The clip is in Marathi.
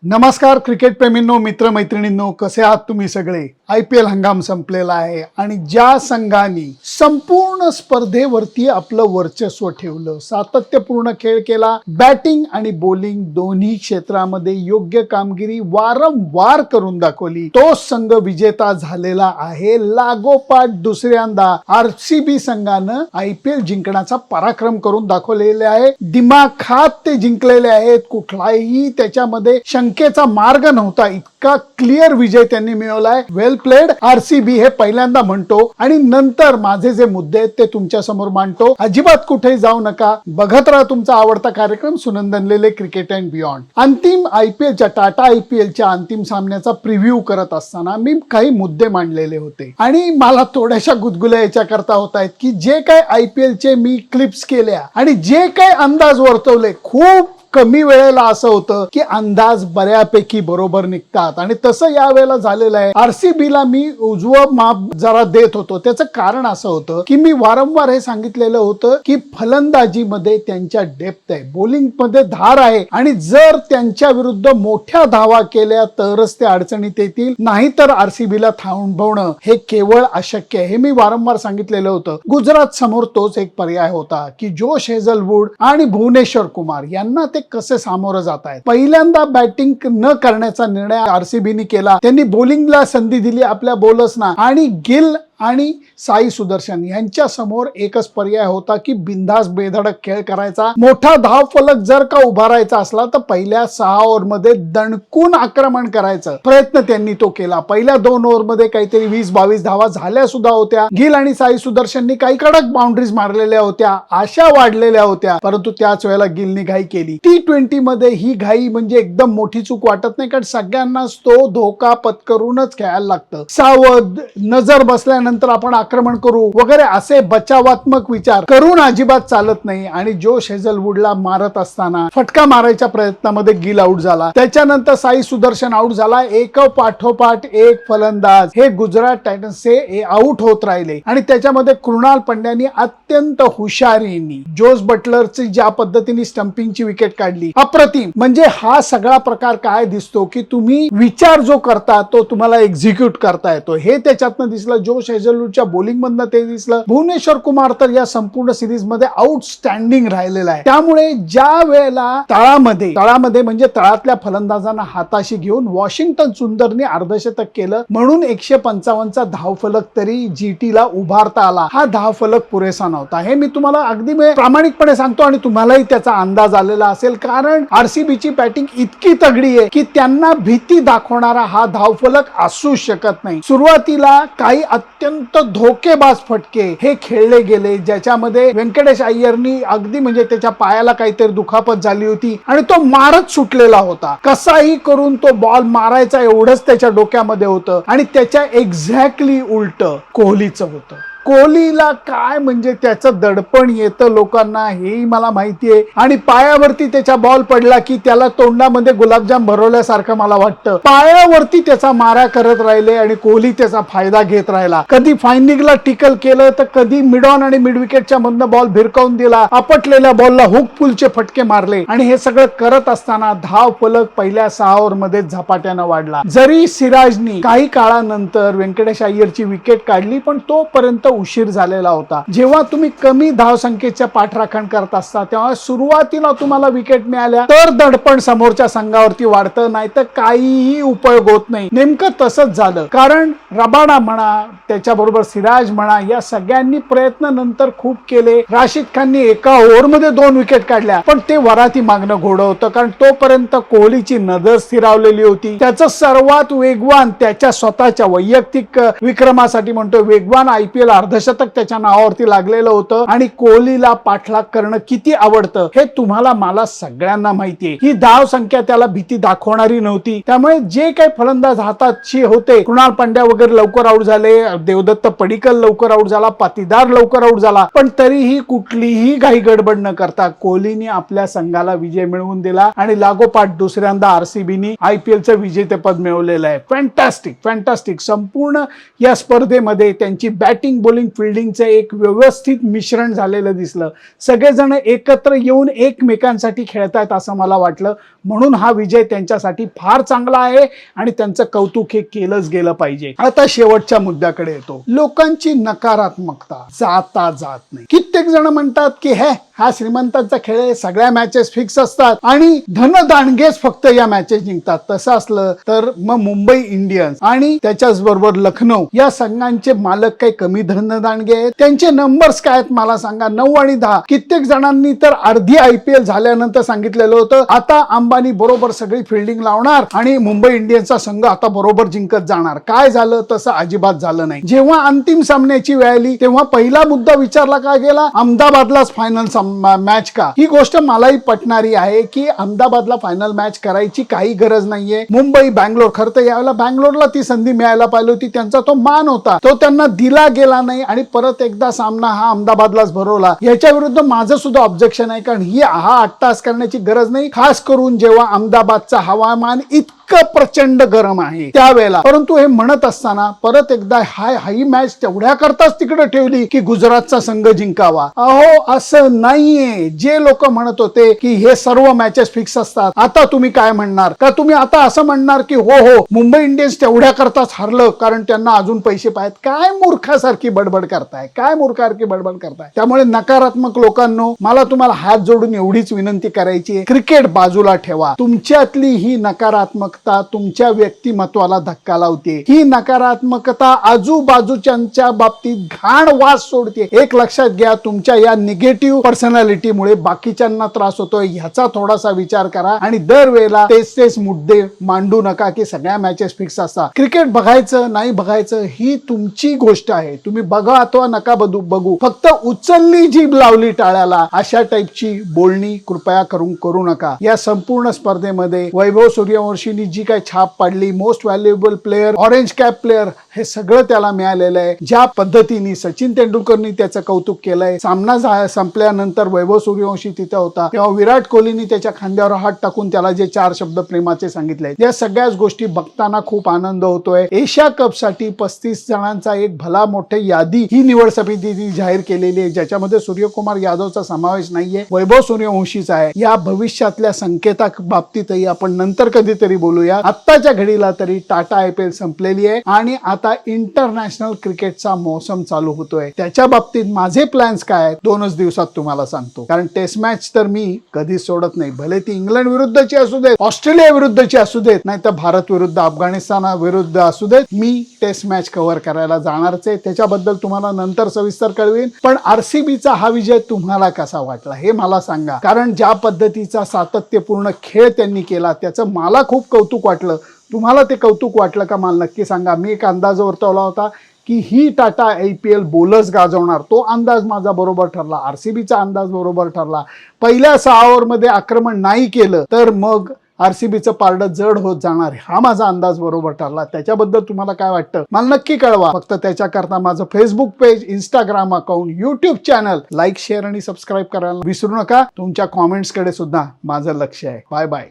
नमस्कार क्रिकेट प्रेमींनो, मित्र मैत्रिणींनो, कसे आहात तुम्ही सगळे? IPL हंगाम संपलेला आहे आणि ज्या संघांनी संपूर्ण स्पर्धेवरती आपलं वर्चस्व ठेवलं, सातत्यपूर्ण खेळ केला, बॅटिंग आणि बॉलिंग दोन्ही क्षेत्रामध्ये योग्य कामगिरी वारंवार करून दाखवली, तो संघ विजेता झालेला आहे. लागोपाठ दुसऱ्यांदा RCB संघानं IPL जिंकण्याचा पराक्रम करून दाखवलेले आहे. दिमाखात ते जिंकलेले आहेत. कुठलाही त्याच्यामध्ये शंकेचा मार्ग नव्हता. इतका क्लिअर विजय त्यांनी मिळवलाय. वेल प्लेड RCB हे पहिल्यांदा म्हणतो आणि नंतर माझे जे मुद्दे आहेत ते तुमच्या समोर मांडतो. अजिबात कुठेही जाऊ नका. बघत राहा तुमचा आवडता कार्यक्रम सुनंदन लेले क्रिकेट अँड बियॉन्ड. अंतिम IPLच्या टाटा IPLच्या अंतिम सामन्याचा प्रिव्ह्यू करत असताना मी काही मुद्दे मांडलेले होते आणि मला थोड्याशा गुदगुल्या याच्या करता होत आहेत की जे काय IPLचे मी क्लिप्स केल्या आणि जे काय अंदाज वर्तवले, खूप कमी वेळेला असं होतं की अंदाज बऱ्यापैकी बरोबर निघतात आणि तसं या वेळेला झालेलं आहे. RCBला मी उजवं माप जरा देत होतो. त्याचं कारण असं होतं की मी वारंवार हे सांगितलेलं होतं की फलंदाजीमध्ये त्यांच्या डेप्थ आहे, बॉलिंग मध्ये धार आहे आणि जर त्यांच्या विरुद्ध मोठ्या धावा केल्या तरच ते अडचणीत येतील, नाहीतर RCBला थांबवणं हे केवळ अशक्य आहे. हे मी वारंवार सांगितलेलं होतं. गुजरात समोर तोच एक पर्याय होता की जोश हेझलवूड आणि भुवनेश्वर कुमार यांना ते कसे सामोरं जात आहेत. पहिल्यांदा बॅटिंग न करण्याचा निर्णय RCBने केला. त्यांनी बॉलिंगला संधी दिली आपल्या बॉलर्सना आणि गिल आणि साई सुदर्शन यांच्या समोर एकच पर्याय होता की बिनधास्त बेधडक खेळ करायचा. मोठा धाव फलक जर का उभारायचा असला तर पहिल्या 6 ओव्हरमध्ये दणकून आक्रमण करायचं प्रयत्न त्यांनी तो केला. पहिल्या 2 ओव्हरमध्ये काहीतरी 20-22 धावा झाल्या सुद्धा होत्या. गिल आणि साई सुदर्शननी काही कडक बाउंड्रीज मारलेल्या होत्या, आशा वाढलेल्या होत्या, परंतु त्याच वेळेला गिलनी घाई केली. T20 मध्ये ही घाई म्हणजे एकदम मोठी चूक वाटत नाही, कारण सगळ्यांनाच तो धोका पत्करूनच खेळायला लागतं. सावध, नजर बसल्या नंतर आपण आक्रमण करू वगैरे असे बचावात्मक विचार करून अजिबात चालत नाही. आणि जोश हेझलवूडला मारत असताना फटका मारायच्या प्रयत्नामध्ये गिल आउट झाला. त्याच्यानंतर साई सुदर्शन आउट झाला. एक पाठोपाठ एक फलंदाज हे गुजरात टायटन्सचे आउट होत राहिले आणि त्याच्यामध्ये कृणाल पंड्यानी अत्यंत हुशारीने जोस बटलरची ज्या पद्धतीने स्टंपिंगची विकेट काढली, अप्रतिम. म्हणजे हा सगळा प्रकार काय दिसतो की तुम्ही विचार जो करता तो तुम्हाला एक्झिक्यूट करता येतो, हे त्याच्यातनं दिसलं. जोश हेझलवूडच्या बॉलिंग मधनं ते दिसलं. भुवनेश्वर कुमार तर या संपूर्ण सिरीज मध्ये आउटस्टँडिंग राहिलेला आहे. त्यामुळे ज्या वेळेला तळामध्ये म्हणजे तळातल्या फलंदाजांना हाताशी घेऊन वॉशिंग्टन सुंदरने अर्धशतक केलं म्हणून 155चा धावफलक तरी GTला उभारता आला. हा धावफलक पुरेसा नव्हता, हे मी तुम्हाला अगदी प्रामाणिकपणे सांगतो आणि तुम्हालाही त्याचा अंदाज आलेला असेल, कारण RCBची बॅटिंग इतकी तगडी आहे की त्यांना भीती दाखवणारा हा धावफलक असू शकत नाही. सुरुवातीला काही अत्यंत धोकेबाज फटके हे खेळले गेले, ज्याच्यामध्ये व्यंकटेश अय्यरनी अगदी म्हणजे त्याच्या पायाला काहीतरी दुखापत झाली होती आणि तो मारत सुटलेला होता. कसाही करून तो बॉल मारायचा एवढंच त्याच्या डोक्यामध्ये होतं आणि त्याच्या एक्झॅक्टली उलट कोहलीचं होतं. कोहलीला काय म्हणजे त्याचं दडपण येतं लोकांना, हेही मला माहिती आहे. आणि पायावरती त्याचा बॉल पडला की त्याला तोंडामध्ये गुलाबजाम भरवल्यासारखं मला वाटतं. पायावरती त्याचा मारा करत राहिले आणि कोहली त्याचा फायदा घेत राहिला. कधी फाइनिंगला टिकल केलं तर कधी मिड ऑन आणि मिड विकेटच्या मधनं बॉल भिरकावून दिला, आपटलेल्या बॉलला हुक पुलचे फटके मारले आणि हे सगळं करत असताना धाव फलक पहिल्या 6 ओव्हरमध्ये झपाट्यानं वाढला. जरी सिराजनी काही काळानंतर व्यंकटेश अय्यरची विकेट काढली, पण तोपर्यंत उशीर झालेला होता. जेव्हा तुम्ही कमी धावसंख्येच्या पाठराखण करत असता तेव्हा सुरुवातीला तुम्हाला विकेट मिळाल्या तर दडपण समोरच्या संघावरती वाढतं, नाही तर काहीही उपयोग होत नाही. नेमकं तसंच झालं, कारण रबाडा म्हणा, त्याच्याबरोबर सिराज म्हणा, या सगळ्यांनी प्रयत्न नंतर खूप केले. राशिद खाननी एका ओव्हरमध्ये 2 विकेट काढल्या, पण ते वराती मागणं घोडं होतं, कारण तोपर्यंत कोहलीची नजर स्थिरावलेली होती. त्याचं सर्वात वेगवान, त्याच्या स्वतःच्या वैयक्तिक विक्रमासाठी म्हणतो वेगवान IPL अर्धशतक त्याच्या नावावरती लागलेलं होतं आणि कोहलीला पाठलाग करणं किती आवडतं हे तुम्हाला मला सगळ्यांना माहितीये. ही धाव संख्या त्याला भीती दाखवणारी नव्हती. त्यामुळे जे काही फलंदाज हाताची होते, कृणाल पंड्या वगैरे लवकर आउट झाले, देवदत्त पडिक्कल लवकर आउट झाला, पाटीदार लवकर आउट झाला, पण तरीही कुठलीही घाई गडबड न करता कोहलीने आपल्या संघाला विजय मिळवून दिला आणि लागोपाठ दुसऱ्यांदा RCBने IPLचं विजेतेपद मिळवलेलं आहे. फॅन्टॅस्टिक. संपूर्ण या स्पर्धेमध्ये त्यांची बॅटिंग बॉलिंग फिल्डिंगचं एक व्यवस्थित मिश्रण झालेलं दिसलं. सगळेजण एकत्र येऊन एकमेकांसाठी खेळतायत असं मला वाटलं. म्हणून हा विजय त्यांच्यासाठी फार चांगला आहे आणि त्यांचं कौतुक हे केलंच गेलं पाहिजे. आता शेवटच्या मुद्द्याकडे येतो. लोकांची नकारात्मकता जाता जात नाही. कित्येक जण म्हणतात की हा श्रीमंतांचा खेळ आहे, सगळ्या मॅचेस फिक्स असतात आणि धनदांडगेच फक्त या मॅचेस जिंकतात. तसं असलं तर मग मुंबई इंडियन्स आणि त्याच्याच बरोबर लखनौ या संघांचे मालक काही कमी धनदांडगे आहेत? त्यांचे नंबर्स काय आहेत मला सांगा. 9 आणि 10. कित्येक जणांनी तर अर्धी IPL झाल्यानंतर सांगितलेलं होतं आता अंबानी बरोबर सगळी फिल्डिंग लावणार आणि मुंबई इंडियन्सचा संघ आता बरोबर जिंकत जाणार. काय झालं? तसं अजिबात झालं नाही. जेव्हा अंतिम सामन्याची वेळ आली तेव्हा पहिला मुद्दा विचारला का गेला, अहमदाबादलाच फायनल मॅच का? ही गोष्ट मलाही पटणारी आहे की अहमदाबादला फायनल मॅच करायची काही गरज नाहीये. मुंबई बँगलोर, खरं तर यावेळेला बँगलोरला ती संधी मिळायला पाहिजे होती. त्यांचा तो मान होता, तो त्यांना दिला गेला नाही आणि परत एकदा सामना हा अहमदाबादलाच भरवला. याच्या विरुद्ध माझं सुद्धा ऑब्जेक्शन आहे, कारण ही 8 तास करण्याची गरज नाही, खास करून जेव्हा अहमदाबादचा हवामान इतकं प्रचंड गरम आहे त्यावेळेला. परंतु हे म्हणत असताना परत एकदा ही मॅच तेवढ्या करताच तिकडे ठेवली की गुजरातचा संघ जिंकावा. अहो असं नाहीये. जे लोक म्हणत होते की हे सर्व मॅचेस फिक्स असतात, आता तुम्ही काय म्हणणार? का तुम्ही आता असं म्हणणार की हो मुंबई इंडियन्स तेवढ्या करताच हरलं कारण त्यांना अजून पैसे पाहिजेत? काय मूर्खासारखी बडबड करताय, काय मूर्खासारखी बडबड करताय? त्यामुळे नकारात्मक लोकांनो, मला तुम्हाला हात जोडून एवढीच विनंती करायची आहे, क्रिकेट बाजूला ठेवा. तुमच्यातली ही नकारात्मकता तुमच्या व्यक्तिमत्वाला धक्का लावते. ही नकारात्मकता आजूबाजूच्या बाबतीत घाण वास सोडते. एक लक्षात घ्या, तुमच्या या निगेटिव्ह पर्सनॅलिटीमुळे बाकीच्यांना त्रास होतोय. ह्याचा थोडासा विचार करा आणि दरवेळेला तेच मुद्दे मांडू नका की सगळ्या मॅचेस फिक्स असतात. क्रिकेट बघायचं नाही बघायचं ही तुमची गोष्ट आहे. तुम्ही बघा अथवा नका बघू. फक्त उचलली जीभ लावली टाळ्याला अशा टाईपची बोलणी कृपया करू नका. या संपूर्ण स्पर्धेमध्ये वैभव सूर्यवंशींनी जी काय छाप पाडली, most valuable player, orange cap player, हे सगळं त्याला मिळालेलं आहे. ज्या पद्धतीने सचिन तेंडुलकरनी त्याचं कौतुक केलंय, सामना संपल्यानंतर वैभव सूर्यवंशी तिथे होता तेव्हा विराट कोहलीनी त्याच्या खांद्यावर हात टाकून त्याला जे 4 शब्द प्रेमाचे सांगितले, या सगळ्याच गोष्टी बघताना खूप आनंद होतोय. एशिया कप साठी 35 जणांचा एक भला मोठी यादी ही निवड समितीने जाहीर केलेली आहे, ज्याच्यामध्ये सूर्यकुमार यादवचा समावेश नाहीये, वैभव सूर्यवंशीचा आहे. या भविष्यातल्या संकेता बाबतीतही आपण नंतर कधीतरी बोलूया. आत्ताच्या घडीला तरी टाटा IPL संपलेली आहे आणि आता इंटरनॅशनल क्रिकेटचा मोसम चालू होतोय. त्याच्या बाबतीत माझे प्लॅन्स काय आहेत 2च दिवसात तुम्हाला सांगतो. कारण टेस्ट मॅच तर मी कधीच सोडत नाही, भले ती इंग्लंड विरुद्धची असू देत, ऑस्ट्रेलिया विरुद्धची असू देत, नाही तर भारत विरुद्ध अफगाणिस्तान विरुद्ध असू देत, मी टेस्ट मॅच कव्हर करायला जाणारच आहे. त्याच्याबद्दल तुम्हाला नंतर सविस्तर कळवीन. पण RCBचा हा विजय तुम्हाला कसा वाटला हे मला सांगा, कारण ज्या पद्धतीचा सातत्यपूर्ण खेळ त्यांनी केला त्याचं मला खूप कौतुक वाटलं. तुम्हाला ते कौतुक वाटलं का मला नक्की सांगा. मी एक अंदाज वर्तवला होता की ही टाटा IPL बोलच गाजवणार. तो अंदाज माझा बरोबर ठरला. RCBचा अंदाज बरोबर ठरला. पहिल्या 6 ओव्हरमध्ये आक्रमण नाही केलं तर मग RCBचं पारडं जड होत जाणार, हा माझा अंदाज बरोबर ठरला. त्याच्याबद्दल तुम्हाला काय वाटतं मला नक्की कळवा. फक्त त्याच्याकरता माझं Facebook page, Instagram account, YouTube channel like, share आणि सबस्क्राईब करायला विसरू नका. तुमच्या कॉमेंट्सकडे सुद्धा माझं लक्ष आहे. Bye bye.